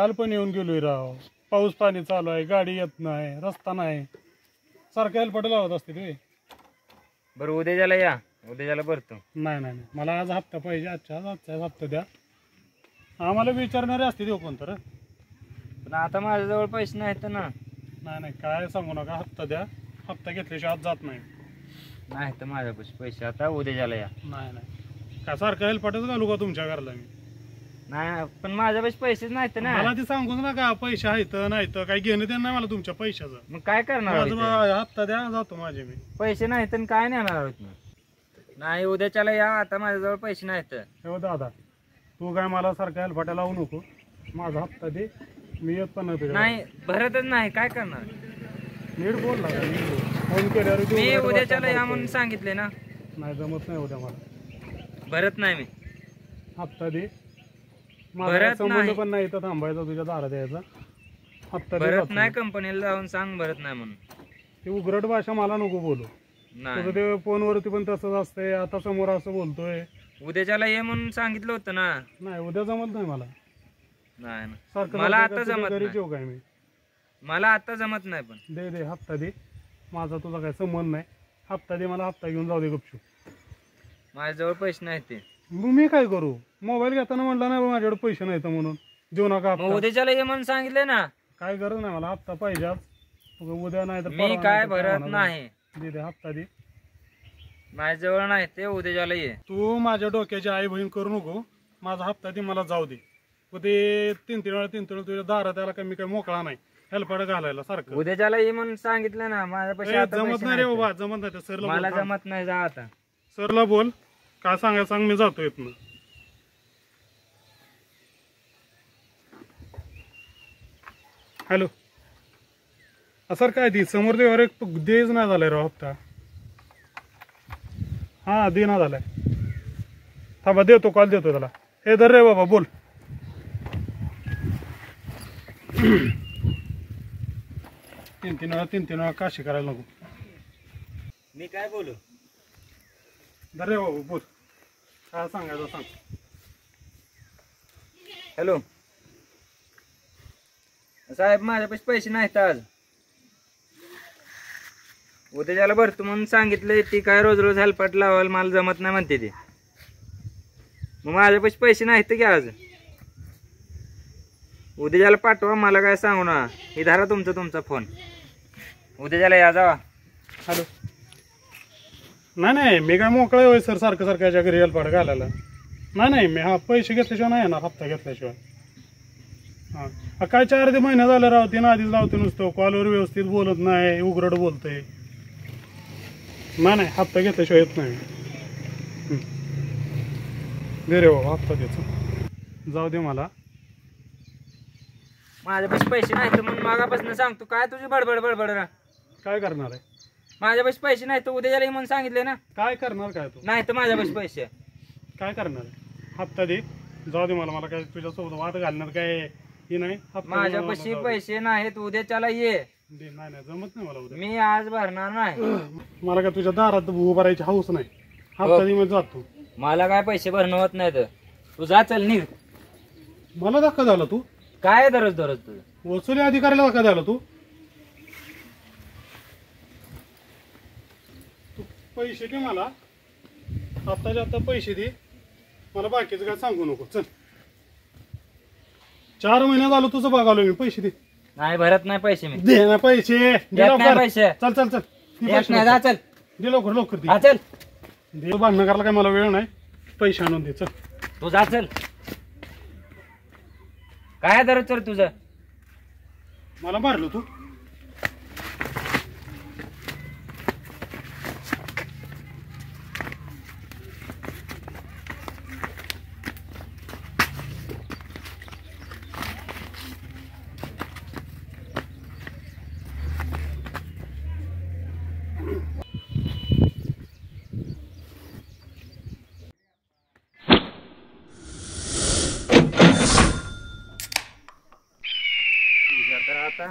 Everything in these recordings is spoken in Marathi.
काल पण येऊन गेलोय राव, पाऊस पाणी चालू आहे, गाडी येत नाही, रस्ता नाही, सारखं हेल्पट लावत असते ते. बरं उद्याच्याला या, उद्याच्याला भरतो. नाही नाही नाही, मला आज हप्ता पाहिजे, आजचा हप्ता द्या. आम्हाला विचारणारे असते देऊ कोण तर. पण आता माझ्याजवळ पैसे नाहीत ना. नाही नाही, काय सांगू नका, हप्ता द्या. हप्ता घेतल्याशिवाय आज जात नाही. नाही तर माझ्यापाशी पैसे, आता उद्याच्याला या. नाही नाही, काय सारखं हेल्पटच घालू का तुमच्या घरला मी? नाही पण माझ्यापाशी पैसेच नाहीत ना. मला ते सांगूच नका, पैसे आहेत नाही तर काही घेणं देणं नाही मला तुमच्या पैशाचं. मग काय करणार आहोत इथे? हप्ता द्या, जातो माझे मी. पैसे नाहीत तर काय नेणार आहोत मग? नाही उद्याच्याला या, आता माझ्याजवळ पैसे नाहीत. हो दादा, तू काय मला सारखं हेल्पटा लावू नको, माझा हप्ता दे, मी येत पण नाही. भरतच नाही, काय करणार? नीट बोल ना, फोन केल्यावर मी उद्याच्याला या म्हणून सांगितले ना. नाही जमत नाही उद्या मला. भरत नाही मी. हप्ता दे. भरत संबंध नाही. पण नाही तर थांबायचा तुझ्या दारात यायचा. हप्ता दे. भरत नाही, कंपनीला जाऊन सांग भरत नाही म्हणून. ती उघरट भाषा मला नको बोलू. नाही तुझं ते फोनवरती पण तसंच असतंय, आता समोर असं बोलतोय. उद्याच्याला ये म्हणून सांगितलं होतं ना. नाही उद्या जमत नाही मला. नाही ना. सारखं मला सारखं आता तुझ्या जमत घरी नाही. जेव काय मी. मला आता जमत नाही. पण दे दे, हप्ता दे. माझा तुझा काय संबंध नाही. हप्ता दे मला, हप्ता घेऊन जाऊ दे गपचूप. माझ्याजवळ पैसे नाहीत ते. मग मी काय करू? मोबाईल घेताना म्हणलं नाही माझ्याकडे पैसे नाहीत म्हणून देऊ नका मग हप्ता. उद्याच्याला ये म्हणून सांगितले ना. काय गरज नाही मला, हप्ता पाहिजे आज. उद्या नाही तर मी काय भरत नाही. दे दे, हप्ता दे. माझ्याजवळ नाही ते, उद्याच्याला ये. तू माझ्या डोक्याची आई बहीण करू नको. माझा हप्ता दे, मला जाऊ दे. ते तीन तीन वेळा तुझ्या दारात त्याला काय मी काय मोकळा नाही हेल्पड घालायला सारखं. उद्याच्याला ये म्हणून सांगितलं ना. माझ्यापाशी आता जमत पैसे नाही रे नाहीत. बाबा, जमत नाही. सरला मला बोल. जमत नाही, जा आता. सरला बोल, काय सांगायला सांग, मी जातो इथनं. हॅलो सर, काय ती समोर देवर एक देच नाही झालाय राव हप्ता. हा दे ना झालाय. थांबा देतो, कॉल देतो त्याला. हे धर रे बाबा, बोल. तीन तीन वेळा काशी करायला नको. मी काय बोलू? धर रे बाबा, बोल. काय सांगायचं सांग. हॅलो साहेब, माझ्यापाशी पैसे नाहीत आज. उद्याच्याला भरतो म्हणून सांगितलंय. ती काय रोज रोज हेल्पट लावायला मला जमत नाही म्हणते ती. मग माझ्यापाशी पैसे नाहीत की आज. उद्याच्याला पाठवा, मला काय सांगू ना. हे धरा तुमचा फोन. उद्याच्याला या, जावा. हॅलो. नाही नाही, मी काय मोकळा होय सर सारखं सारखं याच्या घरी हेल्पट घालायला. नाही मी हा पैसे घेतल्याशिवाय नाही येणार, हप्ता घेतल्याशिवाय. हां काय 4 महिने झाले राव, तीन आधीच लावते नुसतं. कॉलवर व्यवस्थित बोलत नाही, उघरट बोलतंय. नाही हप्ता घेतल्याशिवाय येत नाही. दे रे बाबा, हप्ता द्यायचं, जाऊ दे मला. माझ्यापाशी पैसे नाहीत म्हणून मागापासून सांगतो. काय तुझी बडबड ना. काय करणार आहे? माझ्यापाशी पैसे नाही तर उद्याच्याला म्हणून सांगितले ना. काय करणार काय तू? नाही तर माझ्यापाशी पैसे. काय करणार आहे? हप्ता दे, जाऊ दे मला काय तुझ्यासोबत वाद घालणार काय हे नाही. माझ्यापाशी पैसे नाहीत, उद्याच्याला ये. नाही जमत नाही मला उद्या. मी आज भरणार नाही. मला काय तुझ्या दारात उभं राहायची हौस नाही. हप्ता दे, मी जातो. मला काय पैसे भरणं होत नाहीत. तू जा, चल निघ. मला धक्का झाला तू? काय दररोज तुझं वसुली अधिकाऱ्याला धक्का झाला तू? पैसे दे मला, आत्ताच्या आत्ता पैसे दे मला, बाकीचं काय सांगू नको. चल, 4 महिने झालं तुझं बघालो मी. पैसे दे. नाही भरत नाही पैसे मी. दे ना पैसे. पैसे चल चल चल, जा, चल. दे लवकर दे. हा चल. दे, भांडणं करायला काय मला वेळ नाही. पैसे आणून दे. चल तू जा, चल. काय दररोज चल तुझं? मला मारलो तू? तर आता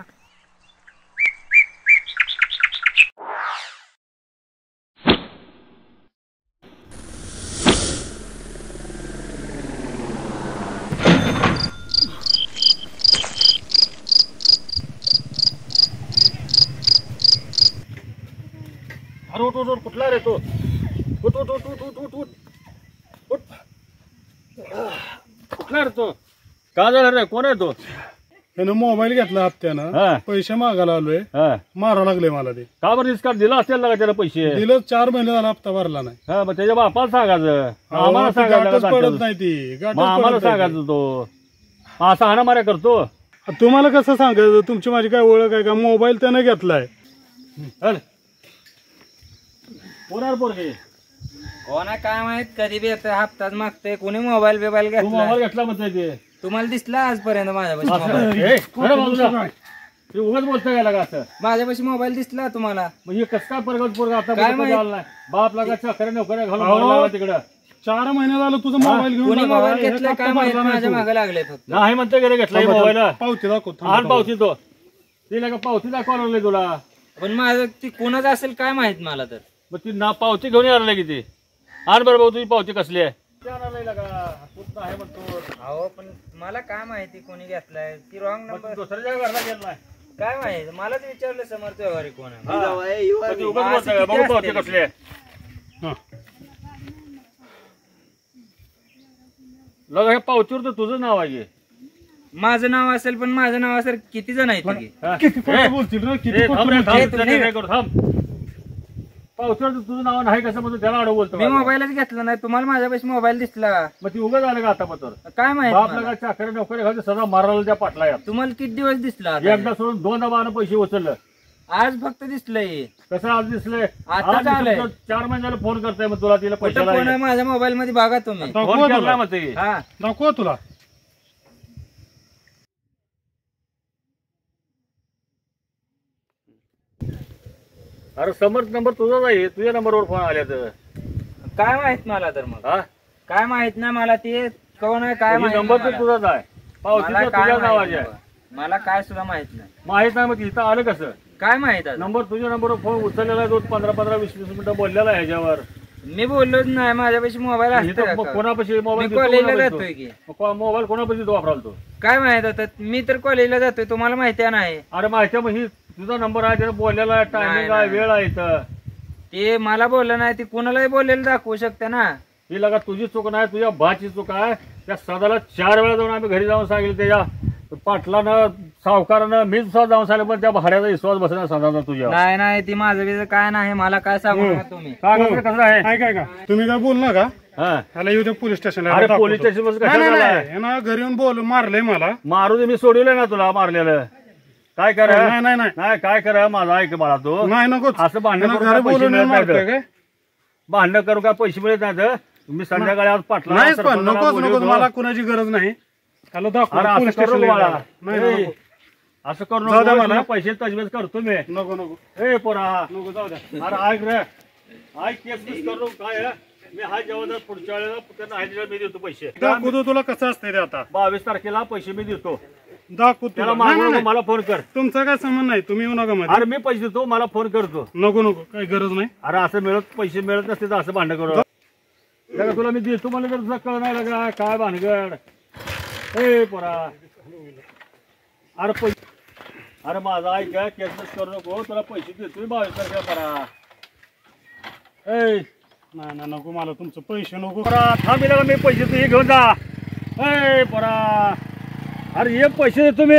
अरे उठ उठ उठ कुठला रे तो उठ उठ उठ उठ उठ उठ उठ कुठला रे तो का झाला रे कोण आहे तो त्यानं मोबाईल घेतला हप्त्यानं हा. पैसे मागायला आलोय हा मारा लागले मला ते का बरं डिस्काउंट दिला असेल ना का त्याला पैसे दिलं 4 महिने झाला हप्ता भरला नाही हा मग त्याच्या बापाला सांगायचं आम्हाला ती गाठच पडत सांगायचं नाही ती गाठच मग आम्हाला पडत नाही सांगायचं तो असा हाणामाऱ्या करतो ती. तुम्हाला कसं सांगायचं तुमची माझी काय ओळख आहे का मोबाईल त्यानं घेतलाय चल पोरार पोरगे हो ना काय माहित कधी बी येतं हप्ताच मागतंय कोणी मोबाईल बिबाईल तू घेतला मोबाईल घेतला म्हणतोय ते तुम्हाला दिसला आजपर्यंत माझ्यापाशी असं मोबाईल ए, खरं बाजूला. ते उगाच बोलतोय का लागा असं माझ्यापाशी मोबाईल दिसला तुम्हाला म्हणजे कसं काय परगत पोरगा आता काय कुठं माहित? आला नाही बाप लागा चकऱ्या नोकऱ्या घालून अहो. मारायला लागला तिकडं 4 महिने झालं तुझा मोबाईल घेऊन कोणी आला, मोबाईल हे घेतला हप्ता काय माहित भरला नाही माझ्या तू. मागे लागले फक्त नाही म्हणतोय गेलं घेतला मोबाईल पावती दाखव आण पावती तो तिला का पावती दाखवायला लागली तुला पण माझं ती कोणाच असेल काय माहित मला तर मग ती ना पावती घेऊन यायला की ती आण बरं भाऊ तुझी पावती कसली आहे आहे म्हणतो अहो पण मला काय माहिती कोणी घेतलाय ती रॉंग मग नंबर तू दुसऱ्याच्या घरला गेला नाही काय माहित मलाच विचारलं समर्थ व्यवहारी कोण आहे हा. मग ती उगाच बोलतोय का? बघू पावती कसली आहे लगा हे पावतीवर तर तुझं नाव आहे माझं नाव असेल पण माझं नाव असेल किती जण आहेत की? हा? किती ए, खोटं बोलतील ना किती ए, खोटं थांब रे, बोलतील. थांब, ए, तुझं तुम्ही- काय करू, थांब. पावतीवर तर तुझं नाव नाही कसं म्हणतो त्याला अडव बोलतो मी मोबाईलच घेतला नाही तुम्हाला माझ्यापाशी मोबाईल दिसला मग ती उगाच आलं का आता पत्र काय माहित बाप मला? लगा चाकरी नोकरी घालते सदा मारायला त्या पाटला या तुम्हाला किती दिवस दिसला आता? एकदा सोडून 2दा बारा पैसे उचललं आज फक्त दिसलंय कसं आज दिसलंय आता झालंय. 4 महिन्याला फोन करताय मग तुला तिला कुठं फोन आहे पैसे माझ्या मोबाईल मध्ये बघा तुम्ही दाखव फोन केला तुला. मग ते हा दाखव तुला अरे समर्थ नंबर तुझाच आहे तुझ्या नंबरवर फोन आल्या तर काय माहित मला तर मग हा काय माहित नाही मला ते कोण आहे काय माहित नंबर नाही तर मला. तुझाच आहे पावती मला तर काय तुझ्या माहित नावाची नाही आहे बाबा. मला काय सुद्धा माहित नाही माहित नाही मग इथं आलं कसं काय माहित आता? नंबर तुझ्या नंबरवर फोन उचललेला आहे 15-20 मिनिटं बोललेला आहे ह्याच्यावर मी बोललोच नाही माझ्यापाशी मोबाईल इथं असतो मग कोणापाशी मी मोबाईल कॉलेजला जातोय की मोबाईल कोणापाशी तो वापराल तो काय माहित आता मी तर कॉलेजला जातोय तुम्हाला माहिती आहे नाही अरे माहिती आहे, मग ही तुझा नंबर आहे त्याला बोललेला आहे टायमिंग आहे नाही. वेळ आहे इथं ते मला बोललं नाही ते कोणालाही बोललेलं दाखवू शकते ना ही लगा तुझी चूक नाही तुझ्या भाची चूक आहे त्या सदाला 4 वेळा जाऊन आम्ही घरी जाऊन सांगितलं त्याच्या पाटलानं सावकारानं मीच स्वतः जाऊन सांगितलं पण त्या भाड्याचा विश्वास बसला सदाचा तुझ्या नाही नाही ती माझं बिझं काय नाही मला काय सांगू नका तुम्ही काय कसं कसं आहे काय काय का तुम्ही काय बोल ना का हा ह्याला येऊ द्या पोलीस स्टेशनला अरे दाखवतो. पोलीस स्टेशन नाही, कशाला नाही, आलाय? नाही. ह्यानं घरी येऊन बोल मारलंय मला मारू दे मी सोडवलंय ना तुला मारलेलं काय कर नाही नाही नाही नाही काय कर माझा ऐक बाळा तू नाही नको असं भांडण ह्यानं करून घरी काय पैसे बोलून मिळत मारतोय नाहीत. काय भांडण करू काय पैसे मिळत नाहीत तुम्ही संध्याकाळी आज पाटला नाहीच पण सरपंचाला नकोच बोलवतो. नको मला कुणाची गरज नाही ह्याला दाखव अरे पोलीस असं करू स्टेशनला बाळा. नाही, नाही, ए, नको. असं करू जाऊ द्या नको मला. तुला पैसे तजवीज करतो मी नको नको ए पोरा नको जाऊ द्या अरे ऐक रे ऐक केस करू काय आहे? मी हा जेव्हा पुढच्या वेळेला त्यांना हायजीला मी देतो पैसे दाखवतो तुला कसं असतंय ते आता 22 तारखेला पैसे मी देतो दाखवतो त्याला तुला. नाही, मागू नाही, नको, मला फोन कर तुमचा काय संबंध नाही तुम्ही येऊ नका मध्ये अरे मी पैसे देतो मला फोन करतो नको नको काही गरज नाही अरे असं पैसे मिळत नसते तर असं भांडण करू लगा तुला मी देतो मला तर तुझा कळ नाही लागा काय भानगड ए पोरा अरे पैसे अरे माझा ऐक केस करू नको तुला पैसे देतो मी 22 तारखेला परा ए नाही नाही नको मला तुमचं पैसे नको पोरा थांब लगा मी पैसे तू हे घेऊन जा ए पोरा अरे एक पैसे देतो मी